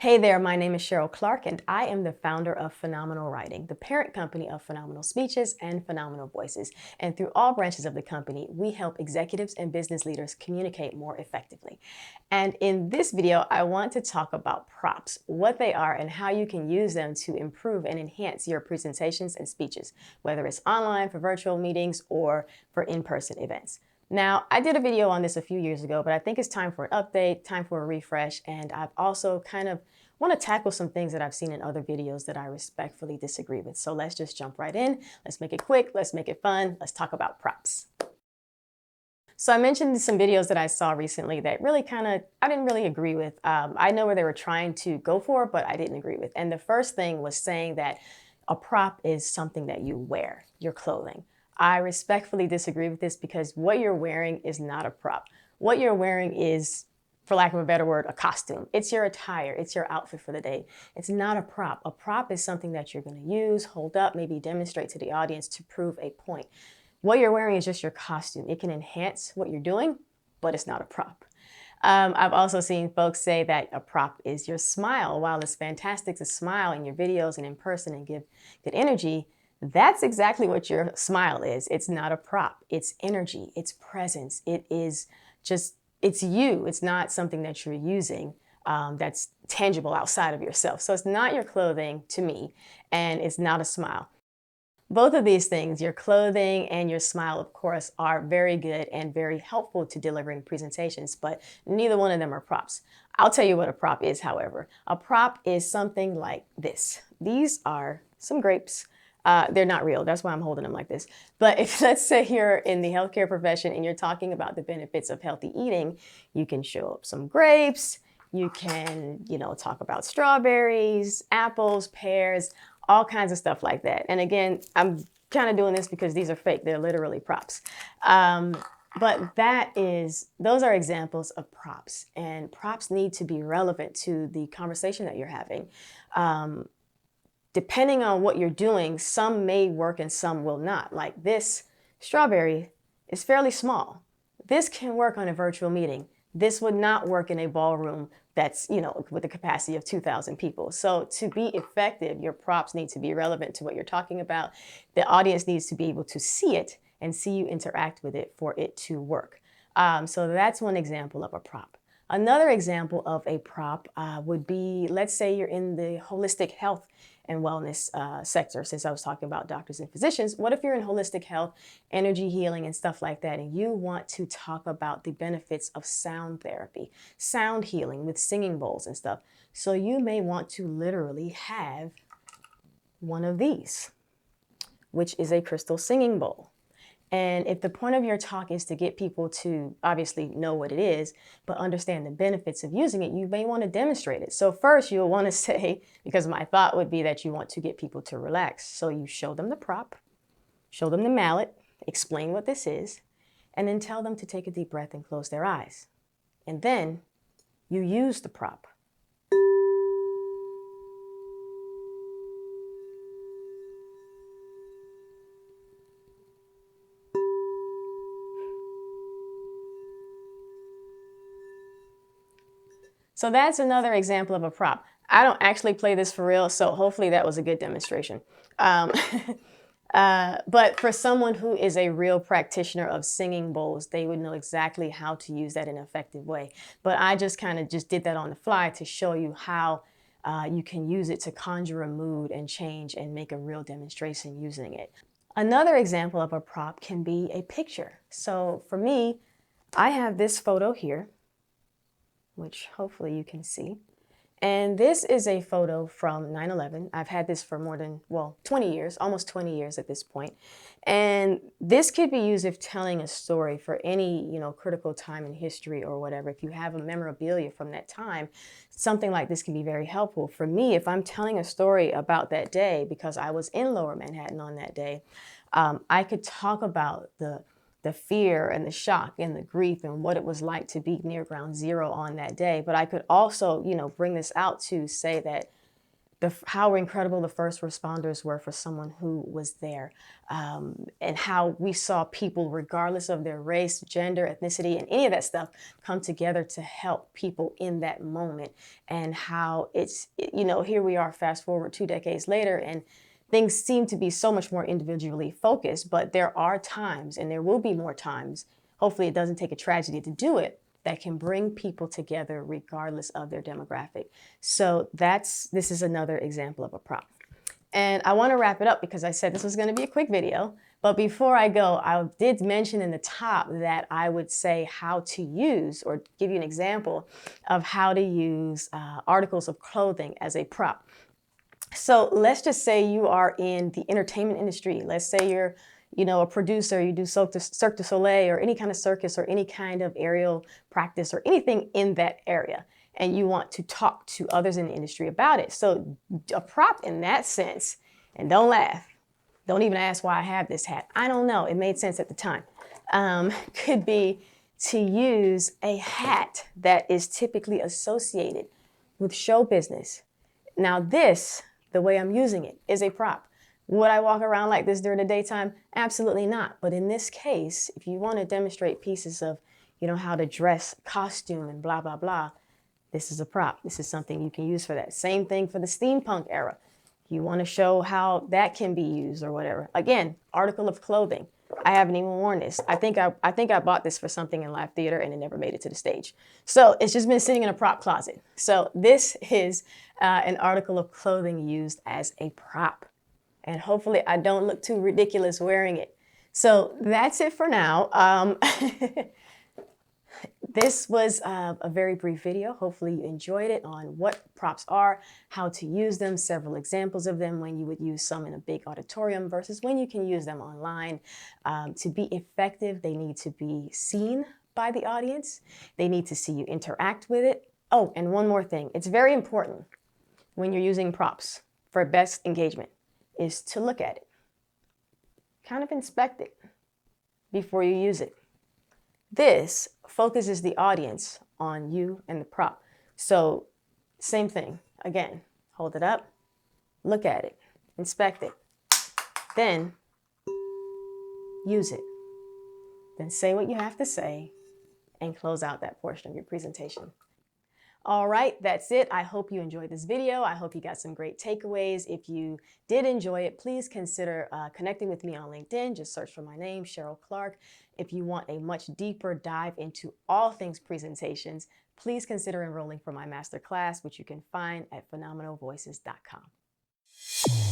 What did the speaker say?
Hey there, my name is Cheryl Clark, and I am the founder of Phenomenal Writing, the parent company of Phenomenal Speeches and Phenomenal Voices. And through all branches of the company, we help executives and business leaders communicate more effectively. And in this video, I want to talk about props, what they are, and how you can use them to improve and enhance your presentations and speeches, whether it's online for virtual meetings or for in-person events. Now, I did a video on this a few years ago, but I think it's time for an update, time for a refresh, and I've also kind of want to tackle some things that I've seen in other videos that I respectfully disagree with. So let's just jump right in. Let's make it quick. Let's make it fun. Let's talk about props. So I mentioned some videos that I saw recently that really I didn't really agree with. I know where they were trying to go for, but I didn't agree with. And the first thing was saying that a prop is something that you wear, your clothing. I respectfully disagree with this because what you're wearing is not a prop. What you're wearing is, for lack of a better word, a costume. It's your attire. It's your outfit for the day. It's not a prop. A prop is something that you're going to use, hold up, maybe demonstrate to the audience to prove a point. What you're wearing is just your costume. It can enhance what you're doing, but it's not a prop. I've also seen folks say that a prop is your smile. While it's fantastic to smile in your videos and in person and give good energy, that's exactly what your smile is. It's not a prop. It's energy. It's presence. It's you. It's not something that you're using that's tangible outside of yourself. So it's not your clothing to me, and it's not a smile. Both of these things, your clothing and your smile, of course, are very good and very helpful to delivering presentations, but neither one of them are props. I'll tell you what a prop is, however. A prop is something like this. These are some grapes. They're not real. That's why I'm holding them like this. But if, let's say, you're in the healthcare profession and you're talking about the benefits of healthy eating, you can show up some grapes. You can, talk about strawberries, apples, pears, all kinds of stuff like that. And again, I'm kind of doing this because these are fake. They're literally props. But those are examples of props, and props need to be relevant to the conversation that you're having. Depending on what you're doing, some may work and some will not. Like this strawberry is fairly small. This can work on a virtual meeting. This would not work in a ballroom that's, with a capacity of 2,000 people. So to be effective, your props need to be relevant to what you're talking about. The audience needs to be able to see it and see you interact with it for it to work. So that's one example of a prop. Another example of a prop would be, let's say you're in the holistic health and wellness sector, since I was talking about doctors and physicians. What if you're in holistic health, energy healing, and stuff like that, and you want to talk about the benefits of sound therapy, sound healing with singing bowls and stuff? So you may want to literally have one of these, which is a crystal singing bowl. And if the point of your talk is to get people to obviously know what it is, but understand the benefits of using it, you may want to demonstrate it. So first you'll want to say, because my thought would be that you want to get people to relax. So you show them the prop, show them the mallet, explain what this is, and then tell them to take a deep breath and close their eyes. And then you use the prop. So that's another example of a prop. I don't actually play this for real, so hopefully that was a good demonstration. But for someone who is a real practitioner of singing bowls, they would know exactly how to use that in an effective way. But I just did that on the fly to show you how you can use it to conjure a mood and change and make a real demonstration using it. Another example of a prop can be a picture. So for me, I have this photo here, which hopefully you can see. And this is a photo from 9/11. I've had this for more than, 20 years, almost 20 years at this point. And this could be used if telling a story for any, critical time in history or whatever. If you have a memorabilia from that time, something like this can be very helpful. For me, if I'm telling a story about that day, because I was in Lower Manhattan on that day, I could talk about the fear and the shock and the grief and what it was like to be near ground zero on that day. But I could also, bring this out to say that how incredible the first responders were for someone who was there, and how we saw people, regardless of their race, gender, ethnicity, and any of that stuff, come together to help people in that moment. And how it's, here we are, fast forward 2 decades later, and things seem to be so much more individually focused, but there are times, and there will be more times, hopefully it doesn't take a tragedy to do it, that can bring people together regardless of their demographic. So this is another example of a prop. And I want to wrap it up because I said this was going to be a quick video. But before I go, I did mention in the top that I would say how to use, or give you an example of how to use articles of clothing as a prop. So let's just say you are in the entertainment industry. Let's say you're a producer, you do Cirque du Soleil or any kind of circus or any kind of aerial practice or anything in that area, and you want to talk to others in the industry about it. So a prop in that sense, and don't laugh, don't even ask why I have this hat. I don't know, it made sense at the time. Could be to use a hat that is typically associated with show business. Now this, the way I'm using it, is a prop. Would I walk around like this during the daytime? Absolutely not. But in this case, if you want to demonstrate pieces of, how to dress, costume, and blah, blah, blah, this is a prop. This is something you can use for that. Same thing for the steampunk era. You want to show how that can be used or whatever. Again, article of clothing. I haven't even worn this. I think I bought this for something in live theater and it never made it to the stage. So it's just been sitting in a prop closet. So this is an article of clothing used as a prop. And hopefully I don't look too ridiculous wearing it. So that's it for now. This was a very brief video. Hopefully you enjoyed it on what props are, how to use them, several examples of them, when you would use some in a big auditorium versus when you can use them online. To be effective, they need to be seen by the audience. They need to see you interact with it. Oh, and one more thing. It's very important when you're using props for best engagement is to look at it. Kind of inspect it before you use it. This focuses the audience on you and the prop. So same thing. Again, hold it up, look at it, inspect it, then use it. Then say what you have to say and close out that portion of your presentation. All right, that's it. I hope you enjoyed this video. I hope you got some great takeaways. If you did enjoy it, please consider connecting with me on LinkedIn. Just search for my name, Cheryl Clark. If you want a much deeper dive into all things presentations, please consider enrolling for my masterclass, which you can find at phenomenalvoices.com.